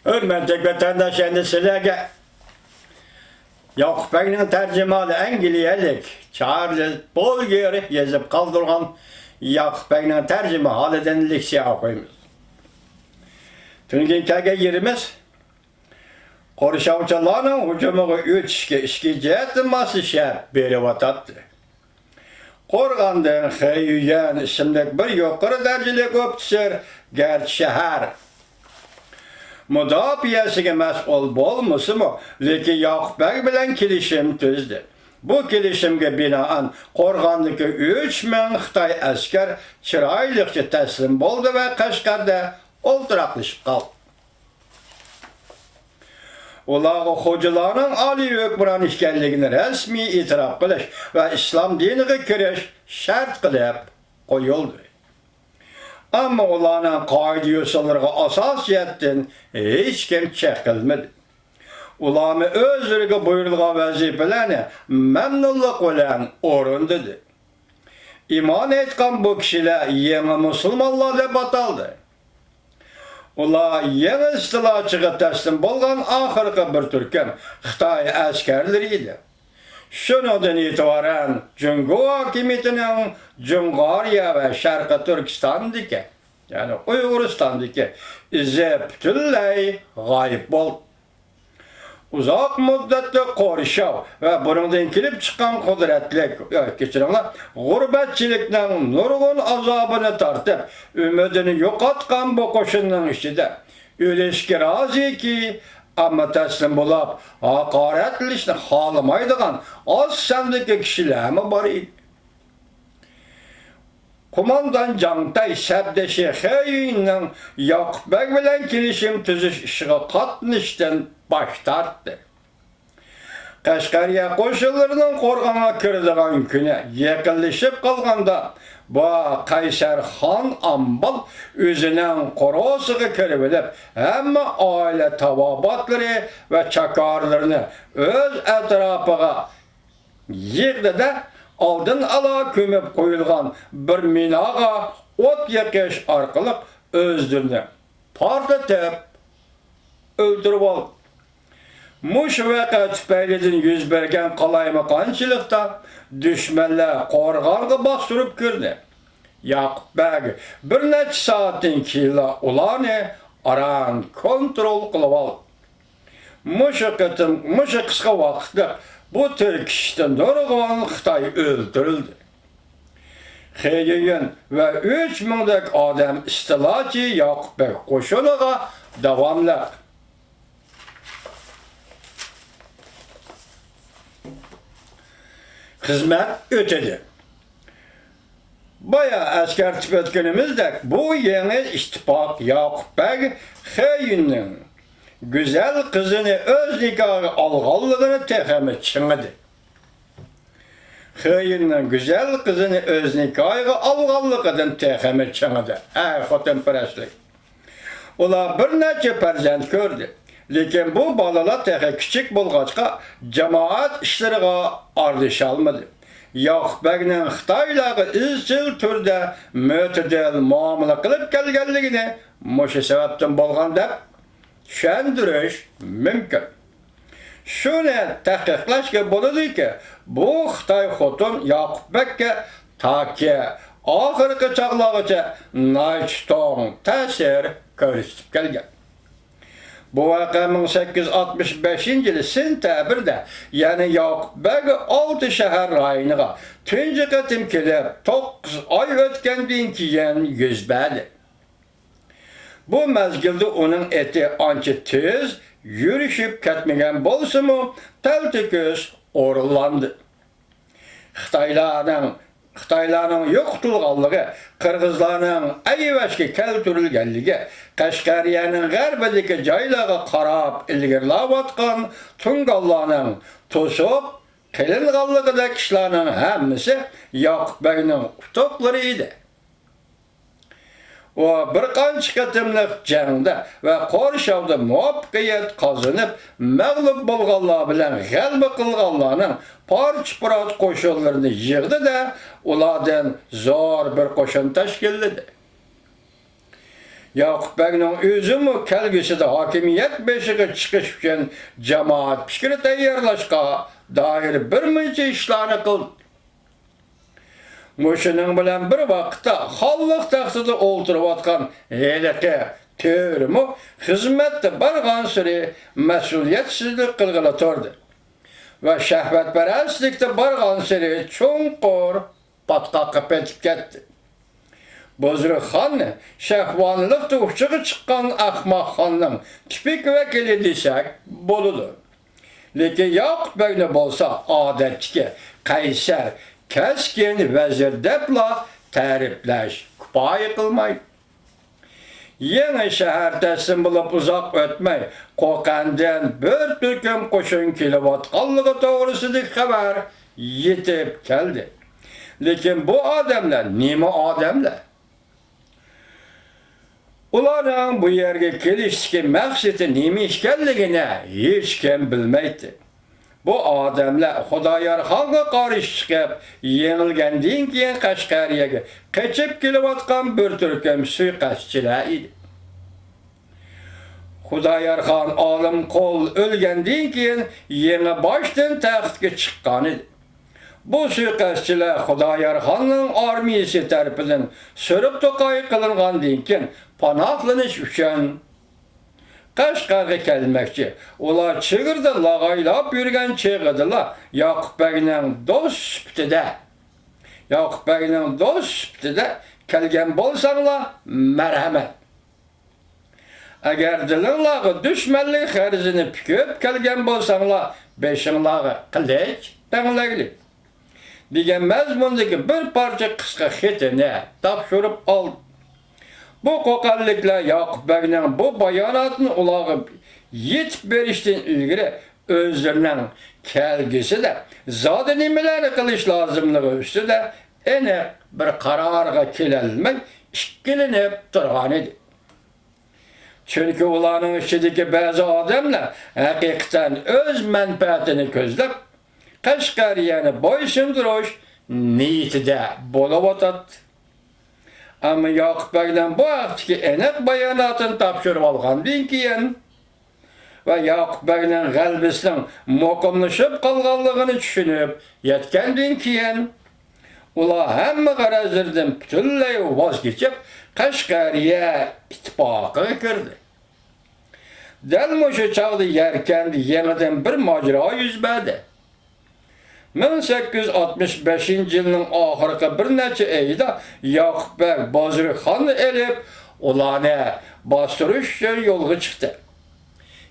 Hürmetlik vatandaş endişelerge Yakup Bey'nin tercümanı İngilizcelik Charles Bolger yazıp kaldırgan Yakup Bey'nin tercümanı haleden leksiye okuyumuz. Tüngün kege yerimiz Koruşavçılarının hücumu 3 işki cihetmesi şart beri vatattı. Korgan'dan Xeyüyen isimlik bir yukarı derecelik öptüsür gerçi şehir. Müdafiyesiga mas'ul bo'lmasa-mu, lekin Yakup Bey bilan kelishim tuzdi. Bu kelishimga binoan Qo'rg'ondagi 3000 Xitoy askar chiroyliqcha taslim bo'ldi va Qashqarda o'ltiraqlashib qoldi. Ular xo'jalarning oliy hukmron ekanligini rasmiy e'tirof qilish va islom diniga kirish shart qilib qo'yildi. Ama ularning qoida usullariga asosiyatdan hech kim chaqilmadi. Ularni o'zlariga buyurilgan vazifalarni mamnunlik bilan o'rindadi. Iymon etgan bu kishilar yangi musulmonlar deb ataldi. Ular yangi istilochiga taslim bo'lgan oxirgi bir turkum Xitoy askarlari edi. Shundan e'tiboran Jungo hokimiyatining Jungariya va Sharqi Turkistondagi, ya'ni Uyg'uristondagi izi butunlay g'oyib bo'ldi. Uzoq muddatli qo'rishov va bundan kelib chiqqan qudratlik, kechiringlar, g'urbatchilikning nurg'un azobini tortib, umidini yo'qotgan bu qo'shinning ichida o'lishga roziki, amma taslim bo'lib, haqorat qilishni xohlamaydigan oz sondagi kishilarmi bor edi. Kumandan Jangtay sabdashi Xeyinning Yakup Bey bilan kelishim tuzish ishiga qatnashishdan bosh tortdi. Qashqariya qo'shinlarining Qo'rg'onga kiradigan kuni yaqinlashib qolganda, bu Qaysarxon Ambal o'zining qorosiga kirib olib, hamma oila tabobatlari va chakorlarini o'z atrofiga yig'di-da, oldin alo ko'mib qo'yilgan bir minoga o't yoqish orqali o'zlarini portlatib o'ldirib oldi. Mush voqea tufaylidan yuz bergan qalaymaqonchilikda dushmanlar Qo'rg'onga bostirib kirdi. Yakup Bey bir necha soatdan keyin ularni aran kontrol qilib oldi. Mush qisqa vaqtda bu Türk kişiden nurg'un Xitoy o'ldirildi. Xeyyin va 3000 dak odam istilochi Yakup Bey qo'shiniga davomli xizmat o'tadi. Baya askar tüpetkenimizde bu yeni ittifak Yakup Bey Xeyinning güzel kızını öz nikahı alğanlığını tehemi çınıdı. Xeyinning güzel kızını öz nikahı alğanlığını tehemi çınıdı. Xotinperestlik. Ular bir neçe farzand ko'rdi. Lekin bu balalar tehe küçük bo'lg'achqa jamoat ishlariga aralasholmadi. Yakup Bey'ning Xitoylarga izchil turda mo'tadil muomala qilib kelganligini mushu sababdan bo'lgan deb tushundirish mumkin. Shuni tahqiqlashga bo'ladiki, bu Xitoy xotin Yakup Beyga toki oxirgi chog'larigacha naychton ta'sir ko'rsatib kelgan. Bu voqea 1865-yili sentabrda, ya'ni Yakup Bey 6 shahar rayoniga tunji qatim kelib, 9 oy o'tgandan keyin yuz berdi. Bu mezgilde uning eti ancha tez yurishib ketmagan bo'lsa-mu, taltikus o'rinlandi. Xitoylarning yo'qotilganligi, Qirg'izlarning ayvashga keltirilganligi, Qashqariyaning g'arbidagi joylarga qarab ilgirlayotgan Tungallarning to'sib qilinganligidagi kishilarning hammasi Yakup Bey'ning utuqlari edi. O bir qancha qatimliq jangda va qo'rishovda muvaffaqiyat qozonib, mag'lub bo'lganlar bilan g'alaba qilganlarning parch-parch qo'shinlarini yig'di-da, ulardan zo'r bir qo'shin tashkilladi. Yakup Bey'nin özü mü kelgisi de hakimiyet beşiği çıkış için cemaat fikri tayyorlashga dair bir muncha ishlarni qildi. Muşunun bilen bir vaqtda xalq taxtida o'ltirayotgan heliqi tövrimi xizmatda bargan siri mas'uliyatsizlik qilg'ili turdi va shahvatparastlikda bargan siri cho'nqur patqoqqa petib ketdi. Bozorxonni shahvonlikda uchig'i chiqqan ahmoqxonning tipik vakili desak bo'ladi. Lekin Yakup Bey'ni bo'lsa odatdagi qaysar keskin vezir depla ta'riflash kifoya qilmaydi. Yeni shahar taslim bo'lib uzoq o'tmay Qo'qondan bir turkum qo'shin kelayotganligi to'g'risidagi xabar yetib keldi. Lekin bu odamlar nima odamlar? Ularning bu yerga kelishdagi maqsadi nima ekanligini hech kim bilmaydi. Bu odamlar Xudoyorxonga qarshi chiqib, yengilgandan keyin Qashqariyaga qochib kelayotgan bir turkum suiqasdchilar edi. Xudoyorxon Olimqul o'lgandan keyin yangi boshdan taxtga chiqqan edi. Bu suiqasdchilar Xudoyorxonning armiyasi tarafidan so'rib to'qay qilingandan keyin panohlanish uchun Qashqarga kelmoqchi. Ular chegirda lag'aylab yurgan cheg'idilar Yakup Bey'ning do'st sifatida kelgan bo'lsanglar marhamat. Agar dilinglarga dushmanlik g'arizini pikib kelgan bo'lsanglar beshinglarga qilich tanglagli degan mazmundagi bir parcha qisqa xatini topshirib oldi. Bu qo'qonliklar Yakup Bey'ning bu bayonotini ularga yetib berishdan ilgari o'zlarining kelgisida zodi nimalarni qilish lozimligi ustida aniq bir qarorga kelolmay ikkilanib turgan edi. Chunki ularning ichidagi ba'zi odamlar haqiqatan o'z manfaatini ko'zlab Qashqariyani bo'ysundirish niyatida bo'lib o'tadi. Ama Yakup Bey'den bu vaqtki aniq bayonotini topshirib olgandan keyin va Yakup Bey'ning g'albisining muqimlashib qolganligini tushunib yetgandan keyin ular hamma g'arazlardan butunlay voz kechib Qashqariya ittifoqiga kirdi. Dal o'sha chog'da Yarkanda yangidan bir mojaro yuz berdi. 1865 yılının oxirgi bir necha oyida Yakup Bey Bozorxonni elib, ularni bostirish uchun yo'lga chiqdi.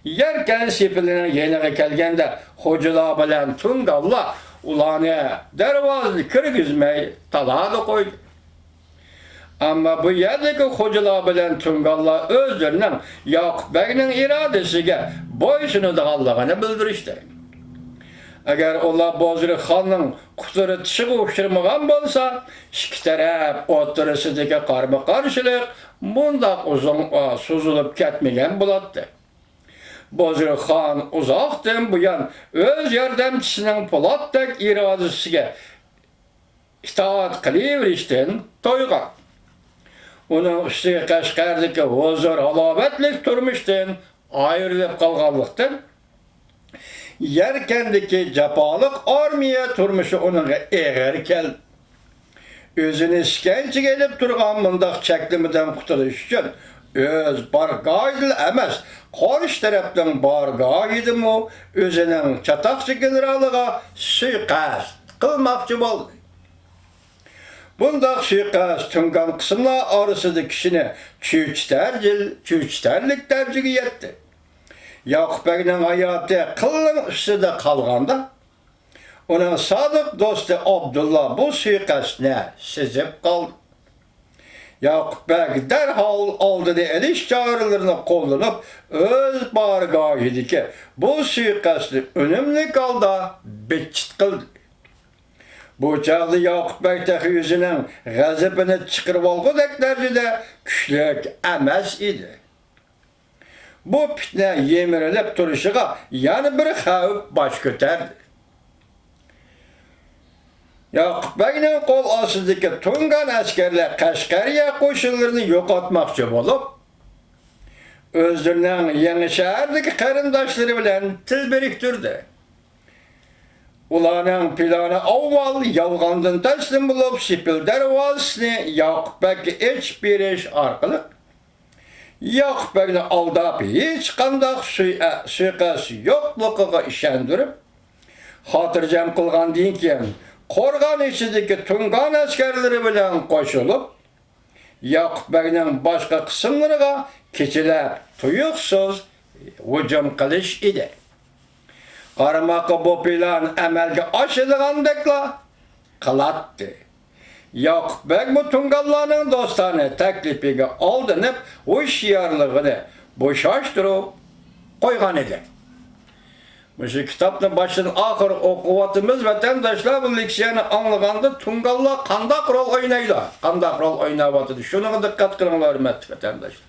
Yarkan sepilining yeniga kelganda xo'jalar bilan Tungallar ularni darvozaga kirgizmay talada qo'ydi. Ammo bu yerdagi xo'jalar bilan Tungallar o'zlarining Yakup Bey'ning irodasiga bo'ysunadiganligini bildirishdi. Agar ular Bozorxonning quturishiga uchirmagan bo'lsa, ikki taraf o'rtasidagi qarama-qarshilik bundoq uzun suzilib ketmagan bo'ladi. Bozorxon uzoqdan buyon o'z yordamchisining Po'latdek irodasiga itoat qilaverishdan to'ygan. Uning ustiga Qashqardagi huzur halovatlik turmushdan ayrilib qolganlikdan Yarkandagi japoliq armiya turmushi uning eg'ir keldi. O'zini ishkenchaga ilib turgan bundoq cheklimidan qutulish uchun o'z bargohida emas, qarshi tarafdan bargohidimi o'zining chatoqchi generaliga suiqasd qilmoqchi bo'ldi. Bundoq suiqasd tungan qismlar orasida kishini cho'chitarlik darajaga yetdi. Yakup Bey'nin hayatı qilin ustida qolganda, uning sodiq do'sti Abdullah bu suiqasdni sezib qoldi. Yakup Bey darhol oldida elish choralarini qo'llanib, o'z bargohidagi bu suiqasdni unumli holda betchit qildi. Bu chog'da Yakup Bey o'zining g'azabini chiqarib olgudek darajada kuchli emas edi. Bu fitne yemirilib turishiga yana bir xavf bosh ko'tardi. Yakup Bey'ning qo'l ostidagi Tungan askarlar Qashqariya qo'shinlarini yo'qotmoqchi bo'lib, özlerinin Yenişehir'deki qarindaşları bilen til biriktirdi. Ularning planı avval yalğandan teslim bulup Sipildar valisini Yakup Bek'e iç beriş arkalı Yakup Bek'ni aldap hiç qandaq suiqas yo'qligiga ishontirib, xotirjam qilgandan keyin qo'rg'on ichidagi Tungan askarlari bilan qo'shilib, Yakup Bek'ning boshqa qismlariga kechalab tuyuqsiz hujum qilish edi. Qaramoqqa bu plan amalga oshirilgandekla qilatdi. Yakup Bek bu Tungallarning do'stona taklifiga oldinib, hushyorligini bo'shashtirib qo'ygan edi. Şu kitapni başdan oxir o'qiyotimiz vatandaşlar bu leksiyani anlaganda Tungallar qandaq rol o'ynaydi, qandaq rol o'ynayotdi. Shunga diqqat qilinglar, hurmatli vatandaşlar.